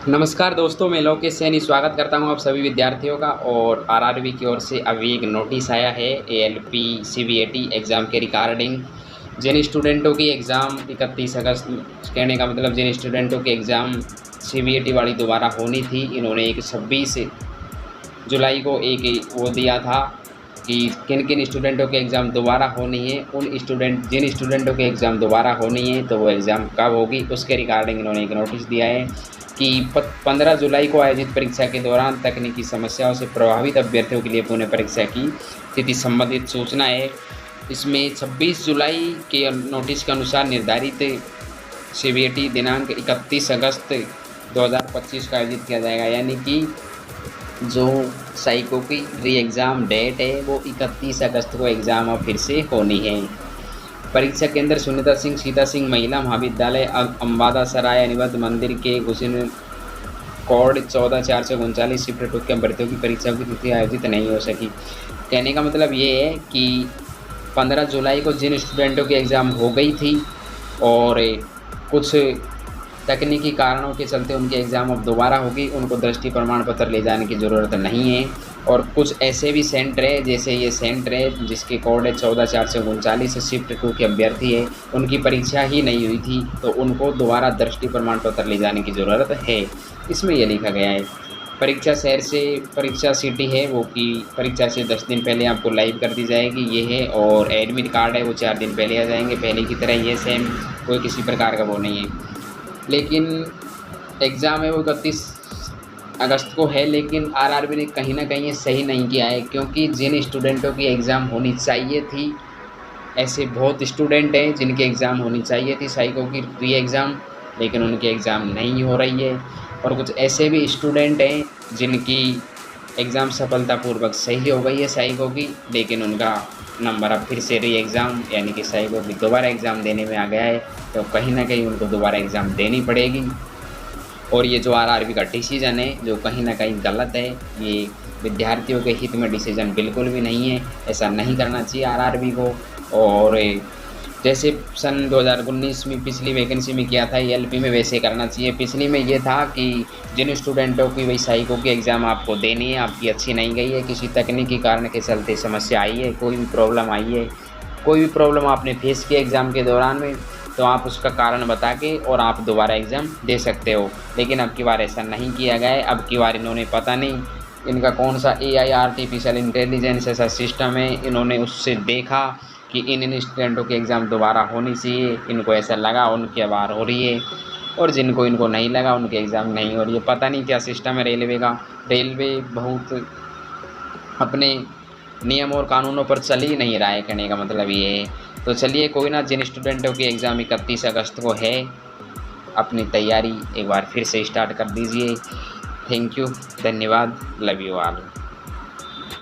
नमस्कार दोस्तों, मैं लोकेश सैनी स्वागत करता हूं आप सभी विद्यार्थियों का। और आरआरबी की ओर से अभी एक नोटिस आया है एएलपी सीबीएटी एग्ज़ाम के रिगार्डिंग। जिन स्टूडेंटों की एग्ज़ाम 31 अगस्त, कहने का मतलब जिन स्टूडेंटों की एग्ज़ाम सीबीएटी वाली दोबारा होनी थी, इन्होंने एक 26 जुलाई को एक वो दिया था कि किन किन स्टूडेंटों के एग्ज़ाम दोबारा होनी है। जिन स्टूडेंटों के एग्ज़ाम दोबारा होनी है तो वो एग्ज़ाम कब होगी उसके रिगार्डिंग इन्होंने एक नोटिस दिया है कि 15 जुलाई को आयोजित परीक्षा के दौरान तकनीकी समस्याओं से प्रभावित अभ्यर्थियों के लिए पुनः परीक्षा की तिथि संबंधित सूचना है। इसमें 26 जुलाई के नोटिस के अनुसार निर्धारित सीबीएटी दिनांक 31 अगस्त 2025 का आयोजित किया जाएगा, यानी कि जो साइको की री एग्ज़ाम डेट है वो 31 अगस्त को एग्ज़ाम अब फिर से होनी है। परीक्षा केंद्र सुनीता सिंह सीता सिंह महिला महाविद्यालय अम्बादा सराय निबद्ध मंदिर के घुसन कोड 14,439 शिफ्ट 2 के अभ्यर्थियों की परीक्षा की तिथि आयोजित नहीं हो सकी। कहने का मतलब ये है कि 15 जुलाई को जिन स्टूडेंटों की एग्ज़ाम हो गई थी और कुछ तकनीकी कारणों के चलते उनकी एग्ज़ाम अब दोबारा होगी, उनको दृष्टि प्रमाण पत्र ले जाने की ज़रूरत नहीं है। और कुछ ऐसे भी सेंटर है, जैसे ये सेंटर है जिसके कोड है 14,439 शिफ्ट 2 के अभ्यर्थी है, उनकी परीक्षा ही नहीं हुई थी तो उनको दोबारा दृष्टि प्रमाण पत्र ले जाने की ज़रूरत है। इसमें यह लिखा गया है। परीक्षा शहर से परीक्षा सिटी है वो कि परीक्षा से 10 दिन पहले आपको लाइव कर दी जाएगी, ये है। और एडमिट कार्ड है वो 4 दिन पहले आ जाएंगे, पहले की तरह ये सेम, कोई किसी प्रकार का वो नहीं है। लेकिन एग्ज़ाम है वो 31 अगस्त को है, लेकिन आरआरबी ने कहीं ना कहीं ये सही नहीं किया है, क्योंकि जिन स्टूडेंटों की एग्ज़ाम होनी चाहिए थी, ऐसे बहुत स्टूडेंट हैं जिनकी एग्ज़ाम होनी चाहिए थी साइको की री एग्ज़ाम, लेकिन उनकी एग्ज़ाम नहीं हो रही है। और कुछ ऐसे भी स्टूडेंट हैं जिनकी एग्ज़ाम सफलतापूर्वक सही हो गई है साइको की, लेकिन उनका नंबर अब फिर से री एग्ज़ाम यानी कि साइको की दोबारा एग्ज़ाम देने में आ गया है, तो कहीं ना कहीं उनको दोबारा एग्ज़ाम देनी पड़ेगी। और ये जो आरआरबी का डिसीज़न है जो कहीं ना कहीं गलत है, ये विद्यार्थियों के हित में डिसीज़न बिल्कुल भी नहीं है, ऐसा नहीं करना चाहिए आरआरबी को। और जैसे सन 2019 में पिछली वैकेंसी में किया था एएलपी में, वैसे करना चाहिए। पिछली में ये था कि जिन स्टूडेंटों की वही साइको की एग्ज़ाम आपको देनी है, आपकी अच्छी नहीं गई है, किसी तकनीकी कारण के चलते समस्या आई है, कोई भी प्रॉब्लम आई है, कोई भी प्रॉब्लम आपने फेस की एग्ज़ाम के दौरान में, तो आप उसका कारण बता के और आप दोबारा एग्ज़ाम दे सकते हो। लेकिन अब की बार ऐसा नहीं किया गया है। अब की बार इन्होंने पता नहीं इनका कौन सा एआई आर्टिफिशियल इंटेलिजेंस ऐसा सिस्टम है, इन्होंने उससे देखा कि इन स्टूडेंटों की एग्ज़ाम दोबारा होनी चाहिए, इनको ऐसा लगा उनकी बार हो रही है, और जिनको इनको नहीं लगा उनकी एग्ज़ाम नहीं हो रही है। पता नहीं क्या सिस्टम है रेलवे का। रेलवे बहुत अपने नियम और कानूनों पर चल ही नहीं रहा है, कहने का मतलब ये है। तो चलिए कोई ना, जिन स्टूडेंटों की एग्ज़ाम 31 अगस्त को है, अपनी तैयारी एक बार फिर से स्टार्ट कर दीजिए। थैंक यू, धन्यवाद, लव यू ऑल।